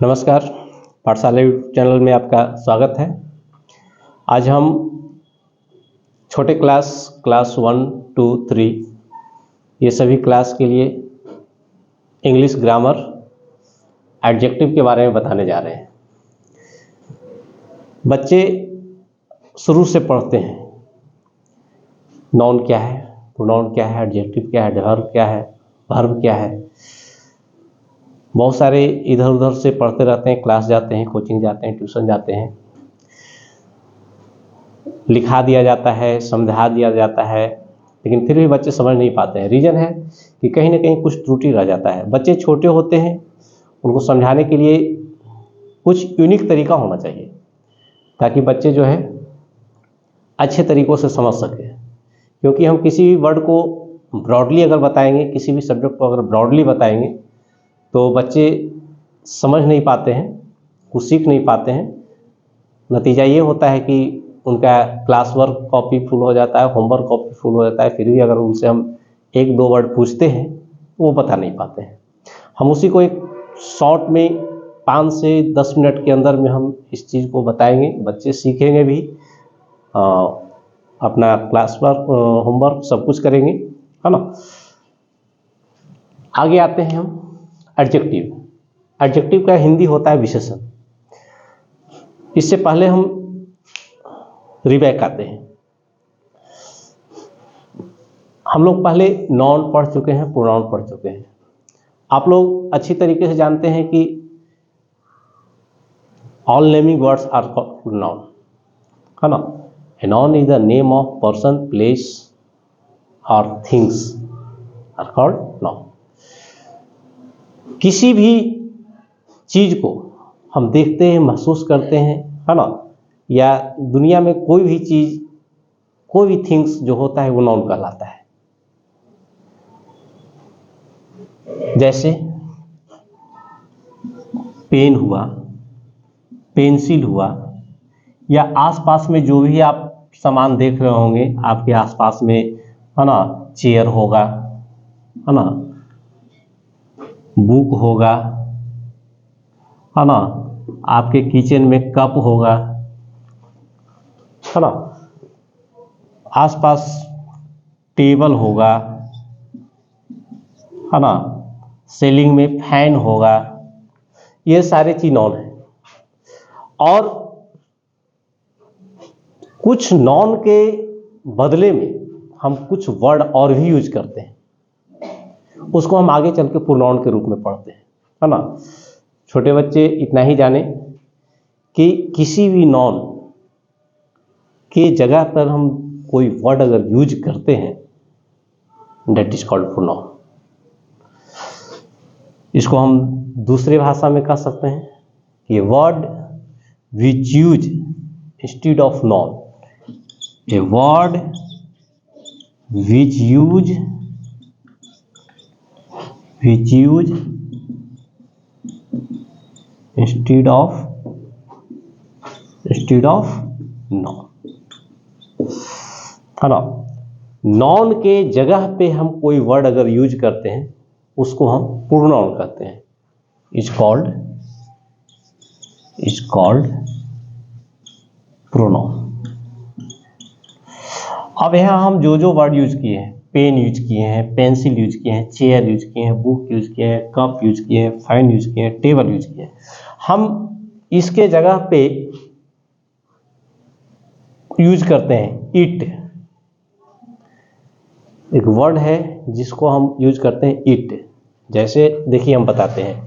नमस्कार। पाठशाला YouTube channel में आपका स्वागत है। आज हम छोटे क्लास 1, 2, 3 ये सभी क्लास के लिए इंग्लिश ग्रामर एडजेक्टिव के बारे में बताने जा रहे हैं। बच्चे शुरू से पढ़ते हैं नाउन क्या है, प्रोनाउन क्या है, एडजेक्टिव क्या है, एडवर्ब क्या है, वर्ब क्या है। बहुत सारे इधर उधर से पढ़ते रहते हैं, क्लास जाते हैं, कोचिंग जाते हैं, ट्यूशन जाते हैं, लिखा दिया जाता है, समझा दिया जाता है, लेकिन फिर भी बच्चे समझ नहीं पाते हैं। रीज़न है कि कहीं ना कहीं कुछ त्रुटि रह जाता है। बच्चे छोटे होते हैं, उनको समझाने के लिए कुछ यूनिक तरीका होना चाहिए ताकि बच्चे जो है अच्छे तरीक़ों से समझ सकें। क्योंकि हम किसी भी वर्ड को ब्रॉडली अगर बताएंगे, किसी भी सब्जेक्ट को अगर ब्रॉडली बताएंगे तो बच्चे समझ नहीं पाते हैं, कुछ सीख नहीं पाते हैं। नतीजा ये होता है कि उनका क्लास वर्क कॉपी फुल हो जाता है, होमवर्क कॉपी फुल हो जाता है, फिर भी अगर उनसे हम एक दो वर्ड पूछते हैं वो बता नहीं पाते हैं। हम उसी को एक शॉर्ट में 5 से 10 मिनट के अंदर में हम इस चीज़ को बताएंगे, बच्चे सीखेंगे भी, अपना क्लास वर्क होमवर्क सब कुछ करेंगे, है ना। आगे आते हैं हम एडजेक्टिव। एडजेक्टिव का हिंदी होता है विशेषण। इससे पहले हम रिबैक आते हैं। हम लोग पहले नाउन पढ़ चुके हैं, प्रोनाउन पढ़ चुके हैं। आप लोग अच्छी तरीके से जानते हैं कि all naming words are called noun, है ना। A noun is the name of person, place और थिंग्स आर कॉल्ड नाउन। किसी भी चीज़ को हम देखते हैं, महसूस करते हैं, है ना, या दुनिया में कोई भी चीज़, कोई भी थिंग्स जो होता है वो नाउन कहलाता है। जैसे पेन हुआ, पेंसिल हुआ, या आसपास में जो भी आप सामान देख रहे होंगे आपके आसपास में, है ना, चेयर होगा, है ना, बुक होगा, है ना, आपके किचन में कप होगा, है ना, आसपास टेबल होगा, है ना, सीलिंग में फैन होगा। ये सारे चीज नाउन है। और कुछ नाउन के बदले में हम कुछ वर्ड और भी यूज करते हैं, उसको हम आगे चल के प्रोनाउन के रूप में पढ़ते हैं, है ना। छोटे बच्चे इतना ही जाने कि किसी भी नाउन के जगह पर हम कोई वर्ड अगर यूज करते हैं, दैट इज कॉल्ड प्रोनाउन। इसको हम दूसरे भाषा में कह सकते हैं कि word which use instead of noun, a word which use instead of noun, है ना। नाउन के जगह पे हम कोई वर्ड अगर यूज करते हैं उसको हम प्रोनाउन कहते हैं। Is called pronoun. अब यहाँ हम जो जो वर्ड यूज किए हैं, पेन यूज किए हैं, पेंसिल यूज किए हैं, चेयर यूज किए हैं, बुक यूज किए हैं, कप यूज किए हैं, फैन यूज किए हैं, टेबल यूज किए हैं, हम इसके जगह पे यूज करते हैं इट। एक वर्ड है जिसको हम यूज करते हैं इट। जैसे देखिए हम बताते हैं,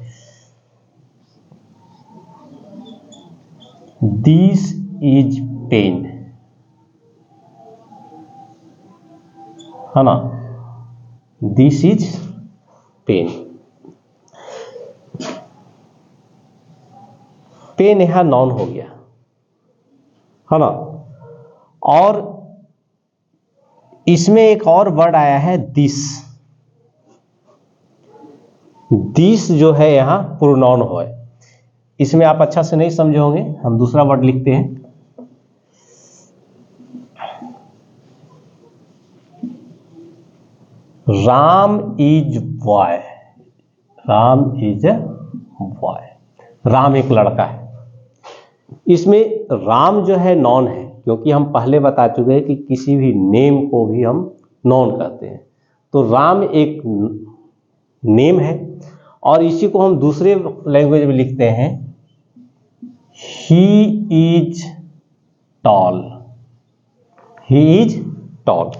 दिस इज पेन, है ना, दिस इज पेन। पेन यहां नाउन हो गया, है ना। और इसमें एक और वर्ड आया है दिस। दिस जो है यहां प्रोनाउन है। इसमें आप अच्छा से नहीं समझे होंगे, हम दूसरा वर्ड लिखते हैं। Ram is boy, Ram is a boy. Ram एक लड़का है। इसमें राम जो है नॉन है, क्योंकि हम पहले बता चुके हैं कि किसी भी नेम को भी हम नॉन कहते हैं। तो राम एक नेम है और इसी को हम दूसरे लैंग्वेज में लिखते हैं he is tall. He is tall.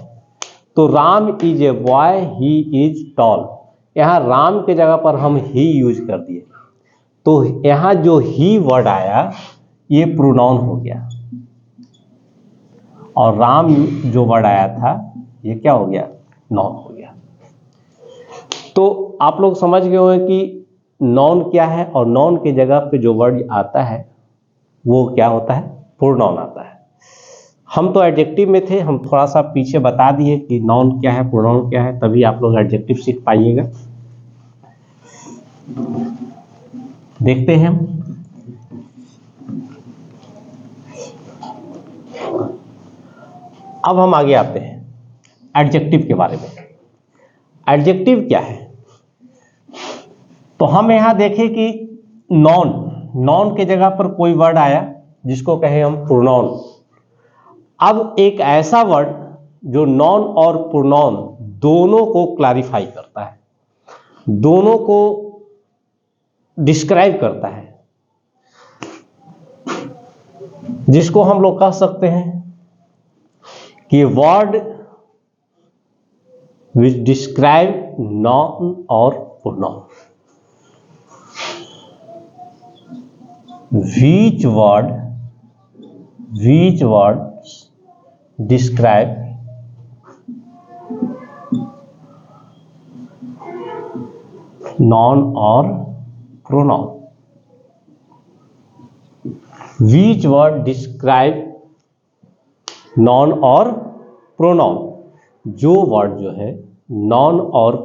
तो Ram is a boy, he is tall. यहाँ राम के जगह पर हम ही यूज कर दिए, तो यहाँ जो ही वर्ड आया ये प्रोनाउन हो गया, और राम जो वर्ड आया था ये क्या हो गया, नाउन हो गया। तो आप लोग समझ गए होंगे कि नाउन क्या है, और नाउन के जगह पे जो वर्ड आता है वो क्या होता है, प्रोनाउन आता है। हम तो एडजेक्टिव में थे, हम थोड़ा सा पीछे बता दिए कि नाउन क्या है, प्रोनाउन क्या है, तभी आप लोग एडजेक्टिव सीख पाइएगा। देखते हैं हम। अब हम आगे आते हैं एडजेक्टिव के बारे में। एडजेक्टिव क्या है, तो हम यहां देखें कि नाउन के जगह पर कोई वर्ड आया जिसको कहें हम प्रोनाउन। अब एक ऐसा वर्ड जो नाउन और प्रोनाउन दोनों को क्लैरिफाई करता है, दोनों को डिस्क्राइब करता है, जिसको हम लोग कह सकते हैं कि वर्ड विच डिस्क्राइब नाउन और pronoun. which words describe noun or pronoun। which word describe noun और pronoun। जो वर्ड जो है noun और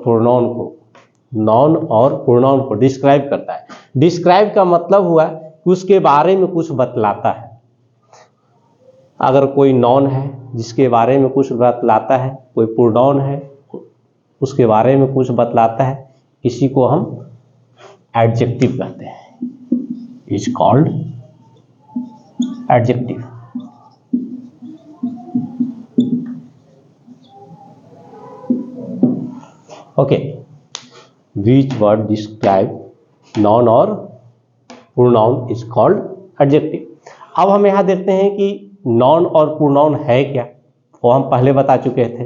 pronoun को डिस्क्राइब करता है। डिस्क्राइब का मतलब हुआ कि उसके बारे में कुछ बतलाता है। अगर कोई नाउन है जिसके बारे में कुछ बतलाता है, कोई प्रोनाउन है उसके बारे में कुछ बतलाता है, इसी को हम एडजेक्टिव कहते हैं। Is called adjective. Okay, which word describe noun और प्रोनाउन इज कॉल्ड एडजेक्टिव। अब हम यहां देखते हैं कि नाउन और प्रोनाउन है क्या, वो हम पहले बता चुके थे।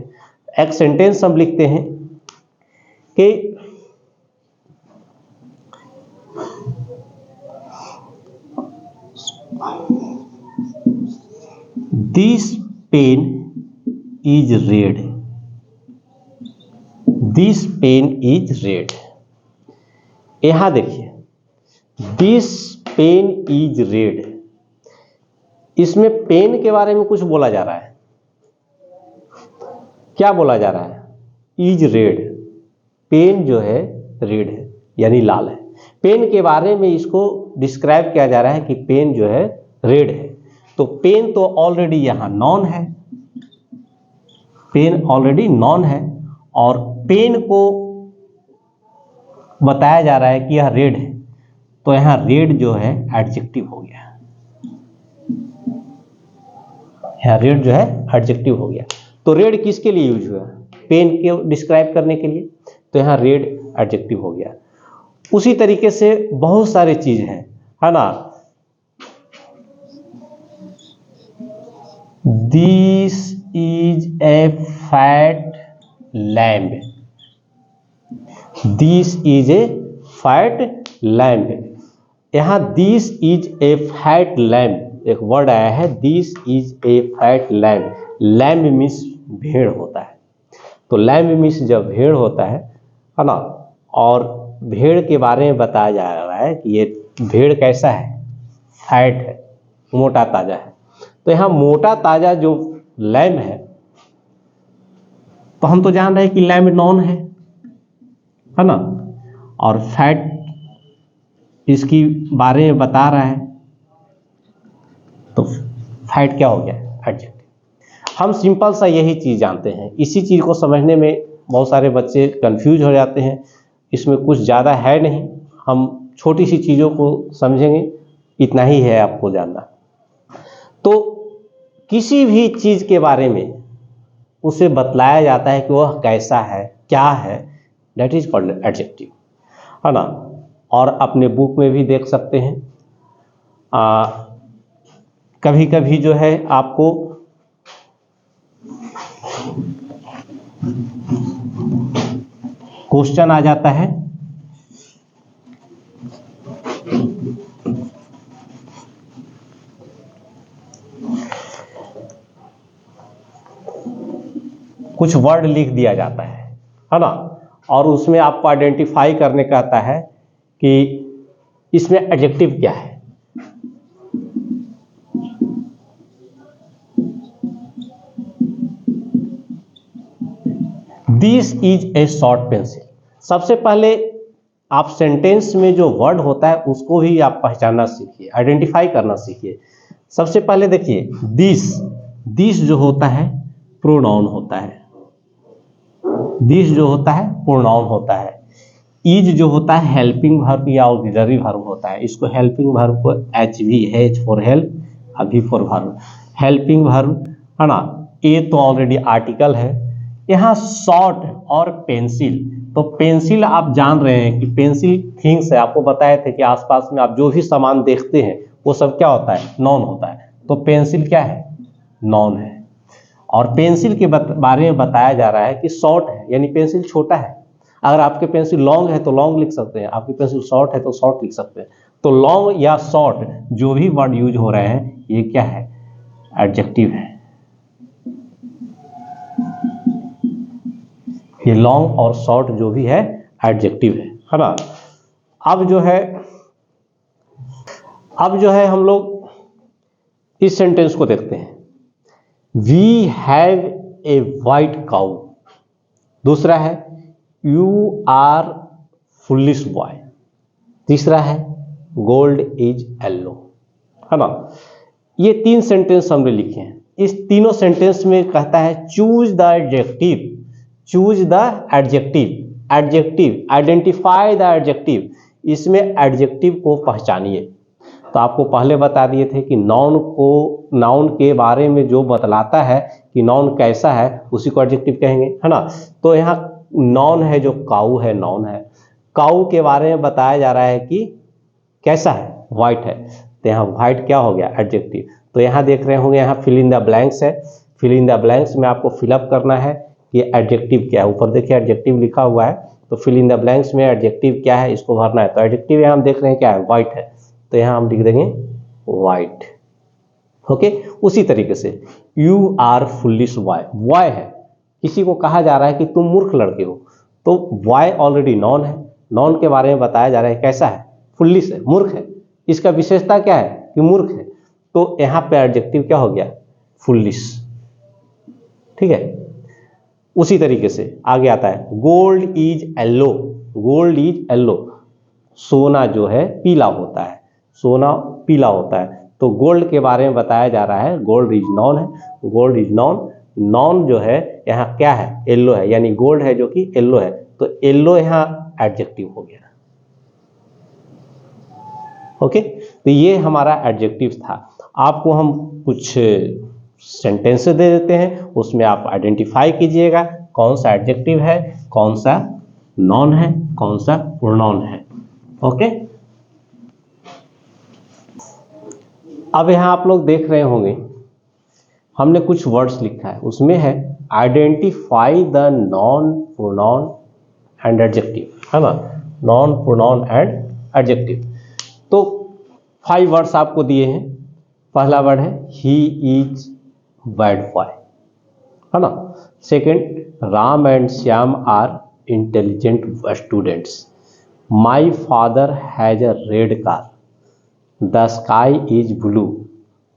एक सेंटेंस हम लिखते हैं कि this pen is red. This pen is red. यहां देखिए, दिस पेन इज रेड, इसमें पेन के बारे में कुछ बोला जा रहा है। क्या बोला जा रहा है, इज रेड। पेन जो है रेड है यानी लाल है। पेन के बारे में इसको डिस्क्राइब किया जा रहा है कि पेन जो है रेड है। तो पेन तो ऑलरेडी यहां नॉन है, पेन ऑलरेडी नॉन है, और पेन को बताया जा रहा है कि यह रेड है, तो यहां रेड जो है एडजेक्टिव हो गया। यहां रेड जो है एडजेक्टिव हो गया। तो रेड किसके लिए यूज हुआ, पेन को डिस्क्राइब करने के लिए, तो यहां रेड एडजेक्टिव हो गया। उसी तरीके से बहुत सारे चीज हैं, है ना। This is a fat lamb. This is a fat lamb. यहां this is a fat lamb एक वर्ड आया है, this is a fat lamb. Lamb means भेड़ होता है। तो लैम्ब मीन्स जब भेड़ होता है ना, और भेड़ के बारे में बताया जा रहा है कि ये भेड़ कैसा है, फैट है, मोटा ताजा है। तो यहाँ मोटा ताजा जो लैम्ब है, तो हम तो जान रहे हैं कि लैम्ब नॉन है ना, और फैट इसकी बारे में बता रहा है, तो फैट क्या हो गया, एडजेक्टिव। हम सिंपल सा यही चीज जानते हैं। इसी चीज को समझने में बहुत सारे बच्चे कंफ्यूज हो जाते हैं। इसमें कुछ ज़्यादा है नहीं, हम छोटी सी चीज़ों को समझेंगे, इतना ही है आपको जानना। तो किसी भी चीज़ के बारे में उसे बतलाया जाता है कि वह कैसा है, क्या है, दैट इज कॉल्ड एडजेक्टिव, है ना। और अपने बुक में भी देख सकते हैं, कभी कभी जो है आपको क्वेश्चन आ जाता है कुछ वर्ड लिख दिया जाता है ना, और उसमें आपको आइडेंटिफाई करने का आता है कि इसमें एडजेक्टिव क्या है। This is A short pencil. सबसे पहले आप सेंटेंस में जो वर्ड होता है उसको भी आप पहचानना सीखिए, आइडेंटिफाई करना सीखिए। सबसे पहले देखिए, दिस जो होता है प्रोनाउन होता है, दिस जो होता है प्रोनाउन होता है। इज जो होता है हेल्पिंग वर्ब या ऑक्सिलरी वर्ब होता है, इसको हेल्पिंग वर्ब को एच फॉर हेल्प, अभी फॉर वर्ब, हेल्पिंग वर्ब, है ना। ए तो ऑलरेडी आर्टिकल है। यहाँ शॉर्ट और पेंसिल, तो पेंसिल आप जान रहे हैं कि पेंसिल थिंग्स है, आपको बताए थे कि आसपास में आप जो भी सामान देखते हैं वो सब क्या होता है, नॉन होता है। तो पेंसिल क्या है, नॉन है। और पेंसिल के बारे में बताया जा रहा है कि शॉर्ट है, यानी पेंसिल छोटा है। अगर आपके पेंसिल लॉन्ग है तो लॉन्ग लिख सकते हैं, आपकी पेंसिल शॉर्ट है तो शॉर्ट लिख सकते हैं। तो लॉन्ग या शॉर्ट जो भी वर्ड यूज हो रहे हैं ये क्या है, एडजेक्टिव है। ये लॉन्ग और शॉर्ट जो भी है एडजेक्टिव है ना। अब जो है हम लोग इस सेंटेंस को देखते हैं। We have a white cow. दूसरा है यू आर फुलिश बॉय। तीसरा है गोल्ड इज येलो, है ना। ये 3 सेंटेंस हमने लिखे हैं। इस तीनों सेंटेंस में कहता है choose the adjective, choose the adjective, adjective identify the adjective. इसमें एडजेक्टिव को पहचानिए। तो आपको पहले बता दिए थे कि नाउन के बारे में जो बतलाता है कि नाउन कैसा है उसी को एडजेक्टिव कहेंगे, है ना। तो यहाँ नाउन है जो काऊ है, नाउन है। काऊ के बारे में बताया जा रहा है कि कैसा है, वाइट है। तो यहाँ वाइट क्या हो गया, एडजेक्टिव। तो यहाँ देख रहे होंगे, यहाँ फिल इन द ब्लैंक्स है। फिल इन द ब्लैंक्स में आपको फिलअप करना है कि एडजेक्टिव क्या है। ऊपर देखिए एडजेक्टिव लिखा हुआ है, तो फिल इन द ब्लैंक्स में एडजेक्टिव क्या है इसको भरना है। तो एडजेक्टिव यहाँ हम देख रहे हैं क्या है, वाइट है। तो यहाँ हम लिख देंगे वाइट। ओके, उसी तरीके से you are foolish boy, boy है, किसी को कहा जा रहा है कि तुम मूर्ख लड़के हो। तो बॉय ऑलरेडी नॉन है, नॉन के बारे में बताया जा रहा है कैसा है, फुलिश है, मूर्ख है। इसका विशेषता क्या है कि मूर्ख है। तो यहाँ पे एडजेक्टिव क्या हो गया, फुलिश। ठीक है, उसी तरीके से आगे आता है gold is yellow. Gold is yellow, सोना जो है पीला होता है, सोना पीला होता है। तो गोल्ड के बारे में बताया जा रहा है, गोल्ड इज नॉन है, गोल्ड इज नॉन। नॉन जो है यहाँ क्या है, येलो है, यानी गोल्ड है जो कि येलो है। तो येलो यहाँ एडजेक्टिव हो गया। ओके, तो ये हमारा एडजेक्टिव था। आपको हम कुछ सेंटेंस दे देते हैं, उसमें आप आइडेंटिफाई कीजिएगा कौन सा एडजेक्टिव है, कौन सा नॉन है, कौन सा प्रोनाउन है। ओके, अब यहाँ आप लोग देख रहे होंगे हमने कुछ वर्ड्स लिखा है, उसमें है identify the non pronoun and adjective, है ना। Non pronoun and adjective. तो 5 वर्ड्स आपको दिए हैं। पहला वर्ड है ही इज बैड बॉय, है ना। Second, Ram and Shyam are intelligent students. My father has a red car. The sky is blue,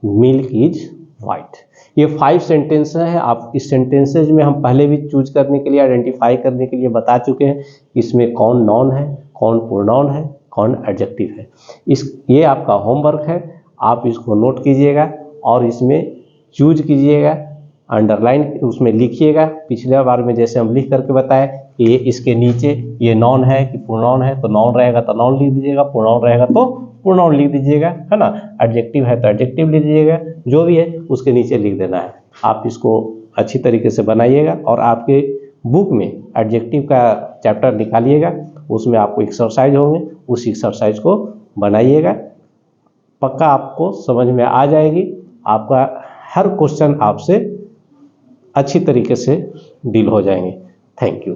milk is white. ये 5 सेंटेंस है। आप इस सेंटेंसेज में हम पहले भी चूज करने के लिए, आइडेंटिफाई करने के लिए बता चुके हैं इसमें कौन नॉन है, कौन प्रोनाउन है, कौन एडजेक्टिव है। ये आपका होमवर्क है, आप इसको नोट कीजिएगा और इसमें चूज कीजिएगा अंडरलाइन उसमें लिखिएगा। पिछले बार में जैसे हम लिख करके बताए कि ये इसके नीचे ये नॉन है कि प्रोनाउन है, तो नॉन रहेगा तो नॉन लिख दीजिएगा, प्रोनाउन रहेगा तो प्रोनाउन लिख दीजिएगा, है ना। एडजेक्टिव है तो एडजेक्टिव लिख दीजिएगा, जो भी है उसके नीचे लिख देना है। आप इसको अच्छी तरीके से बनाइएगा और आपके बुक में एडजेक्टिव का चैप्टर निकालिएगा, उसमें आपको एक्सरसाइज होंगे, उस एक्सरसाइज को बनाइएगा। पक्का आपको समझ में आ जाएगी। आपका हर क्वेश्चन आपसे अच्छी तरीके से डील हो जाएंगे। Thank you.